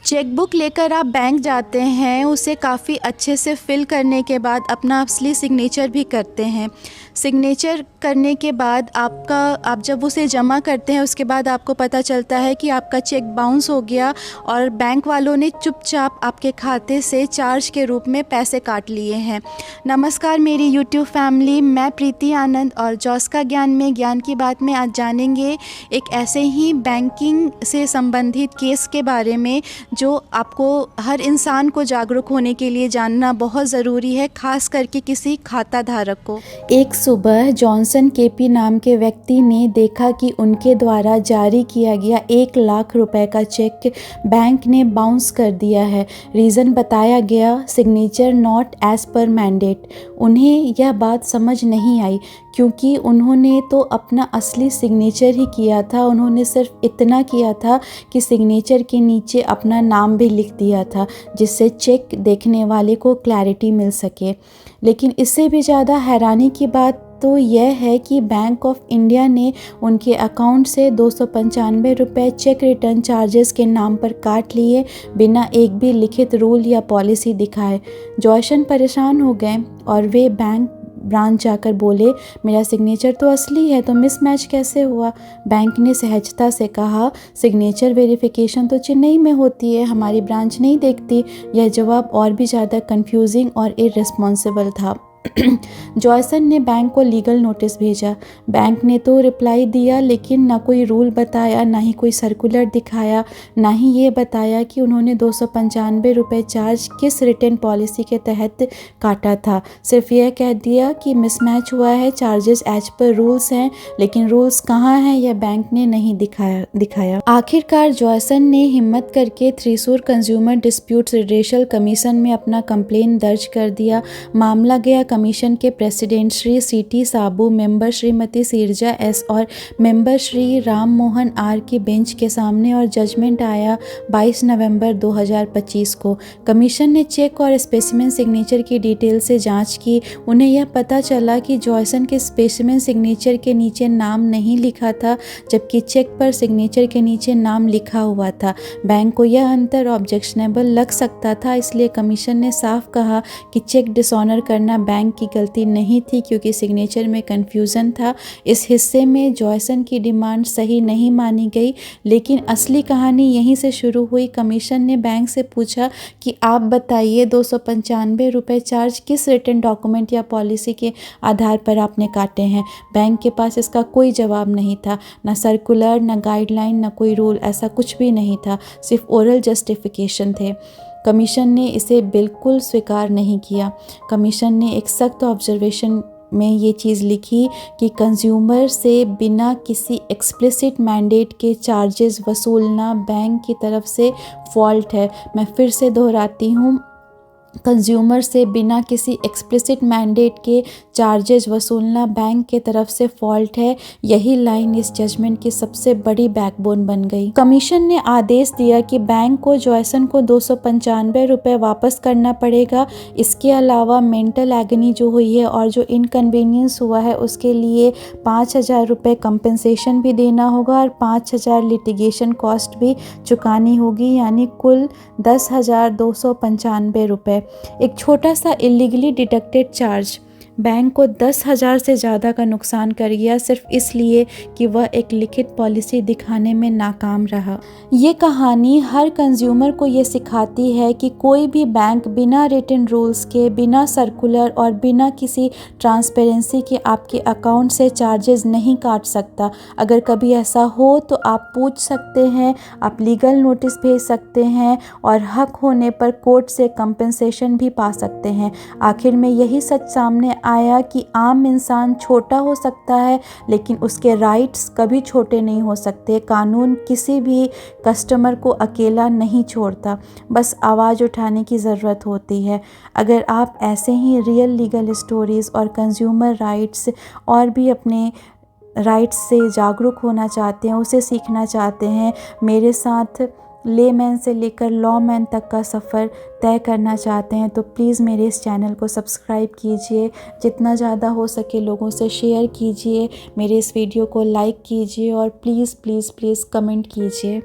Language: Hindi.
चेकबुक लेकर आप बैंक जाते हैं, उसे काफ़ी अच्छे से फ़िल करने के बाद अपना असली सिग्नेचर भी करते हैं। सिग्नेचर करने के बाद आप जब उसे जमा करते हैं, उसके बाद आपको पता चलता है कि आपका चेक बाउंस हो गया और बैंक वालों ने चुपचाप आपके खाते से चार्ज के रूप में पैसे काट लिए हैं। नमस्कार मेरी यूट्यूब फैमिली, मैं प्रीति आनंद और जॉस का ज्ञान में ज्ञान की बात में आज जानेंगे एक ऐसे ही बैंकिंग से संबंधित केस के बारे में जो आपको हर इंसान को जागरूक होने के लिए जानना बहुत ज़रूरी है, खास करके किसी खाता धारक को। एक सुबह जॉनसन केपी नाम के व्यक्ति ने देखा कि उनके द्वारा जारी किया गया 1 लाख रुपए का चेक बैंक ने बाउंस कर दिया है। रीज़न बताया गया, signature not as per mandate. उन्हें यह बात समझ नहीं आई क्योंकि उन्होंने तो अपना असली सिग्नेचर ही किया था। उन्होंने सिर्फ इतना किया था कि सिग्नेचर के नीचे अपना नाम भी लिख दिया था, जिससे चेक देखने वाले को क्लैरिटी मिल सके। लेकिन इससे भी ज़्यादा हैरानी की बात तो यह है कि बैंक ऑफ इंडिया ने उनके अकाउंट से 295 रुपये चेक रिटर्न चार्जेस के नाम पर काट लिए, बिना एक भी लिखित रूल या पॉलिसी दिखाए। जॉयसन परेशान हो गए और वे बैंक ब्रांच जाकर बोले, मेरा सिग्नेचर तो असली है, तो मिसमैच कैसे हुआ? बैंक ने सहजता से कहा, सिग्नेचर वेरिफिकेशन तो चेन्नई में होती है, हमारी ब्रांच नहीं देखती। यह जवाब और भी ज़्यादा कंफ्यूजिंग और इररिस्पॉन्सिबल था। जॉयसन ने बैंक को लीगल नोटिस भेजा। बैंक ने तो रिप्लाई दिया, लेकिन ना कोई रूल बताया, ना ही कोई सर्कुलर दिखाया, ना ही ये बताया कि उन्होंने 295 रुपये चार्ज किस रिटर्न पॉलिसी के तहत काटा था। सिर्फ यह कह दिया कि मिसमैच हुआ है, चार्जेस एज पर रूल्स हैं, लेकिन रूल्स कहाँ हैं यह बैंक ने नहीं दिखाया। आखिरकार जॉयसन ने हिम्मत करके Thrissur consumer disputes redressal commission में अपना कंप्लेन दर्ज कर दिया। मामला गया कमीशन के प्रेसिडेंट श्री सीटी साबू, मेंबर श्रीमती सीरजा एस और मेंबर श्री राम मोहन आर की बेंच के सामने और जजमेंट आया 22 नवंबर 2025 को। कमीशन ने चेक और स्पेसिमेन सिग्नेचर की डिटेल से जांच की। उन्हें यह पता चला कि जॉयसन के स्पेसिमेन सिग्नेचर के नीचे नाम नहीं लिखा था, जबकि चेक पर सिग्नेचर के नीचे नाम लिखा हुआ था। बैंक को यह अंतर ऑब्जेक्शनेबल लग सकता था, इसलिए कमीशन ने साफ कहा कि चेक डिसऑनर करना बैंक की गलती नहीं थी, क्योंकि सिग्नेचर में कंफ्यूजन था। इस हिस्से में जॉयसन की डिमांड सही नहीं मानी गई, लेकिन असली कहानी यहीं से शुरू हुई। कमीशन ने बैंक से पूछा कि आप बताइए, 295 रुपये चार्ज किस रिटर्न डॉक्यूमेंट या पॉलिसी के आधार पर आपने काटे हैं? बैंक के पास इसका कोई जवाब नहीं था, ना सर्कुलर, ना गाइडलाइन, ना कोई रूल, ऐसा कुछ भी नहीं था, सिर्फ ओरल जस्टिफिकेशन थे। कमीशन ने इसे बिल्कुल स्वीकार नहीं किया। कमीशन ने एक सख्त ऑब्जर्वेशन में ये चीज़ लिखी कि कंज्यूमर से बिना किसी एक्सप्लिसिट मैंडेट के चार्जेस वसूलना बैंक की तरफ से फॉल्ट है। मैं फिर से दोहराती हूँ, कंज्यूमर से बिना किसी एक्सप्लिसिट मैंडेट के चार्जेस वसूलना बैंक के तरफ से फॉल्ट है। यही लाइन इस जजमेंट की सबसे बड़ी बैकबोन बन गई। कमीशन ने आदेश दिया कि बैंक को जॉयसन को 295 रुपये वापस करना पड़ेगा। इसके अलावा मेंटल एगनी जो हुई है और जो इनकन्वीनियंस हुआ है, उसके लिए 5,000 रुपये कंपनसेशन भी देना होगा और 5,000 लिटिगेशन कॉस्ट भी चुकानी होगी, यानी कुल 10,295 रुपये। एक छोटा सा इलीगली डिडक्टेड चार्ज बैंक को 10,000 से ज़्यादा का नुकसान कर गया, सिर्फ इसलिए कि वह एक लिखित पॉलिसी दिखाने में नाकाम रहा। ये कहानी हर कंज्यूमर को ये सिखाती है कि कोई भी बैंक बिना रिटन रूल्स के, बिना सर्कुलर और बिना किसी ट्रांसपेरेंसी के आपके अकाउंट से चार्जेस नहीं काट सकता। अगर कभी ऐसा हो तो आप पूछ सकते हैं, आप लीगल नोटिस भेज सकते हैं और हक होने पर कोर्ट से कंपनसेशन भी पा सकते हैं। आखिर में यही सच सामने आया कि आम इंसान छोटा हो सकता है, लेकिन उसके राइट्स कभी छोटे नहीं हो सकते। कानून किसी भी कस्टमर को अकेला नहीं छोड़ता, बस आवाज़ उठाने की ज़रूरत होती है। अगर आप ऐसे ही रियल लीगल स्टोरीज़ और कंज्यूमर राइट्स और भी अपने राइट्स से जागरूक होना चाहते हैं, उसे सीखना चाहते हैं, मेरे साथ लेमैन से लेकर लॉमैन तक का सफ़र तय करना चाहते हैं, तो प्लीज़ मेरे इस चैनल को सब्सक्राइब कीजिए। जितना ज़्यादा हो सके लोगों से शेयर कीजिए, मेरे इस वीडियो को लाइक कीजिए और प्लीज़ प्लीज़ प्लीज़ कमेंट कीजिए।